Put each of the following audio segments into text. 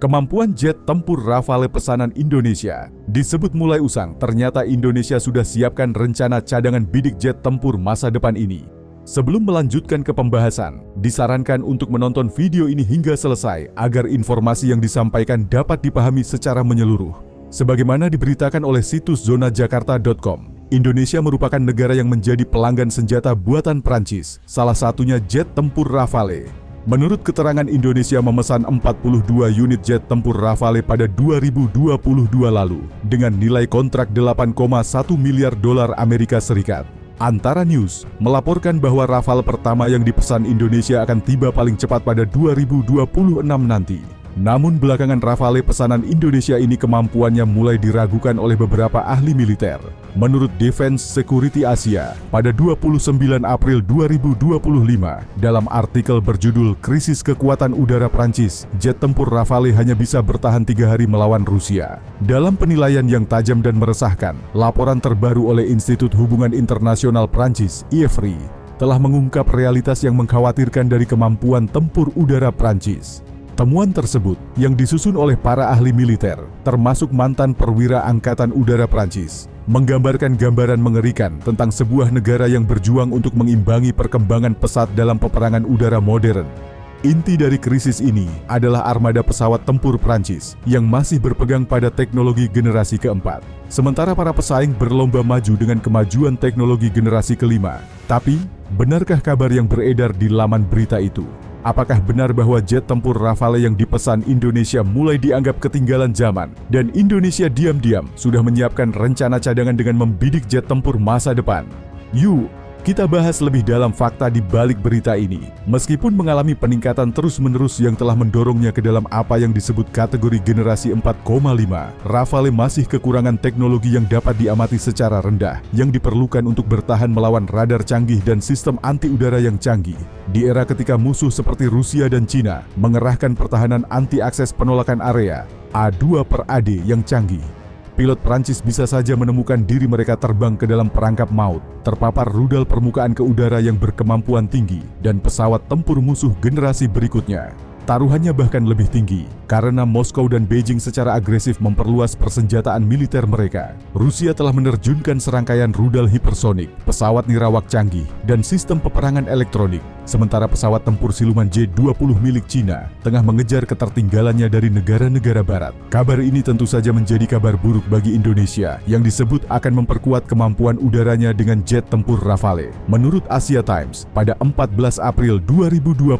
Kemampuan jet tempur Rafale pesanan Indonesia disebut mulai usang, ternyata Indonesia sudah siapkan rencana cadangan bidik jet tempur masa depan ini. Sebelum melanjutkan ke pembahasan, disarankan untuk menonton video ini hingga selesai agar informasi yang disampaikan dapat dipahami secara menyeluruh. Sebagaimana diberitakan oleh situs zonajakarta.com, Indonesia merupakan negara yang menjadi pelanggan senjata buatan Prancis, salah satunya jet tempur Rafale. Menurut keterangan, Indonesia memesan 42 unit jet tempur Rafale pada 2022 lalu dengan nilai kontrak 8,1 miliar dolar Amerika Serikat. Antara News melaporkan bahwa Rafale pertama yang dipesan Indonesia akan tiba paling cepat pada 2026 nanti. Namun belakangan Rafale pesanan Indonesia ini kemampuannya mulai diragukan oleh beberapa ahli militer. Menurut Defense Security Asia, pada 29 April 2025, dalam artikel berjudul Krisis Kekuatan Udara Prancis, jet tempur Rafale hanya bisa bertahan 3 hari melawan Rusia. Dalam penilaian yang tajam dan meresahkan, laporan terbaru oleh Institut Hubungan Internasional Prancis, IFRI, telah mengungkap realitas yang mengkhawatirkan dari kemampuan tempur udara Prancis. Temuan tersebut yang disusun oleh para ahli militer, termasuk mantan perwira Angkatan Udara Prancis, menggambarkan gambaran mengerikan tentang sebuah negara yang berjuang untuk mengimbangi perkembangan pesat dalam peperangan udara modern. Inti dari krisis ini adalah armada pesawat tempur Prancis yang masih berpegang pada teknologi generasi keempat. Sementara para pesaing berlomba maju dengan kemajuan teknologi generasi kelima. Tapi, benarkah kabar yang beredar di laman berita itu? Apakah benar bahwa jet tempur Rafale yang dipesan Indonesia mulai dianggap ketinggalan zaman dan Indonesia diam-diam sudah menyiapkan rencana cadangan dengan membidik jet tempur masa depan? Yuk, kita bahas lebih dalam fakta di balik berita ini. Meskipun mengalami peningkatan terus-menerus yang telah mendorongnya ke dalam apa yang disebut kategori generasi 4,5, Rafale masih kekurangan teknologi yang dapat diamati secara rendah yang diperlukan untuk bertahan melawan radar canggih dan sistem anti-udara yang canggih. Di era ketika musuh seperti Rusia dan Cina mengerahkan pertahanan anti-akses penolakan area A2/AD yang canggih, pilot Prancis bisa saja menemukan diri mereka terbang ke dalam perangkap maut, terpapar rudal permukaan ke udara yang berkemampuan tinggi, dan pesawat tempur musuh generasi berikutnya. Taruhannya bahkan lebih tinggi, karena Moskow dan Beijing secara agresif memperluas persenjataan militer mereka. Rusia telah menerjunkan serangkaian rudal hipersonik, pesawat nirawak canggih, dan sistem peperangan elektronik. Sementara pesawat tempur siluman J-20 milik Cina tengah mengejar ketertinggalannya dari negara-negara barat. Kabar ini tentu saja menjadi kabar buruk bagi Indonesia yang disebut akan memperkuat kemampuan udaranya dengan jet tempur Rafale. Menurut Asia Times, pada 14 April 2025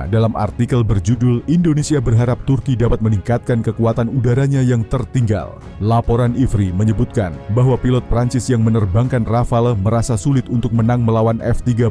dalam artikel berjudul Indonesia berharap Turki dapat meningkatkan kekuatan udaranya yang tertinggal. Laporan IFRI menyebutkan bahwa pilot Prancis yang menerbangkan Rafale merasa sulit untuk menang melawan F-35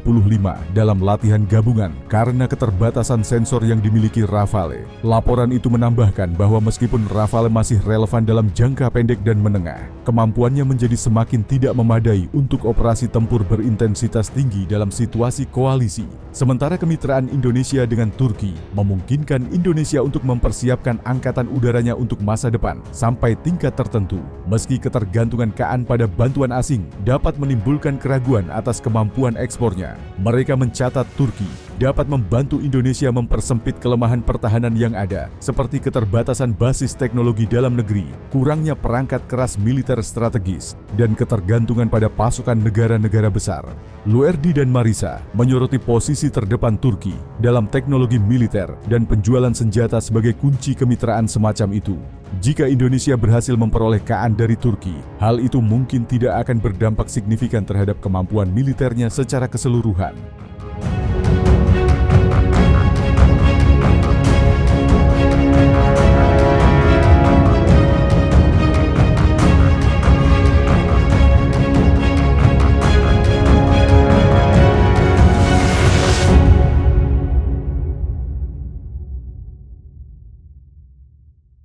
dalam latihan gabungan karena keterbatasan sensor yang dimiliki Rafale. Laporan itu menambahkan bahwa meskipun Rafale masih relevan dalam jangka pendek dan menengah, kemampuannya menjadi semakin tidak memadai untuk operasi tempur berintensitas tinggi dalam situasi koalisi. Sementara kemitraan Indonesia dengan Turki memungkinkan Indonesia untuk mempersiapkan angkatan udaranya untuk masa depan sampai tingkat tertentu. Meski ketergantungan KAN pada bantuan asing dapat menimbulkan keraguan atas kemampuan ekspornya, mereka mencatat Turki dapat membantu Indonesia mempersempit kelemahan pertahanan yang ada, seperti keterbatasan basis teknologi dalam negeri, kurangnya perangkat keras militer strategis, dan ketergantungan pada pasukan negara-negara besar. Luerdi dan Marisa menyoroti posisi terdepan Turki dalam teknologi militer dan penjualan senjata sebagai kunci kemitraan semacam itu. Jika Indonesia berhasil memperoleh KAN dari Turki, hal itu mungkin tidak akan berdampak signifikan terhadap kemampuan militernya secara keseluruhan.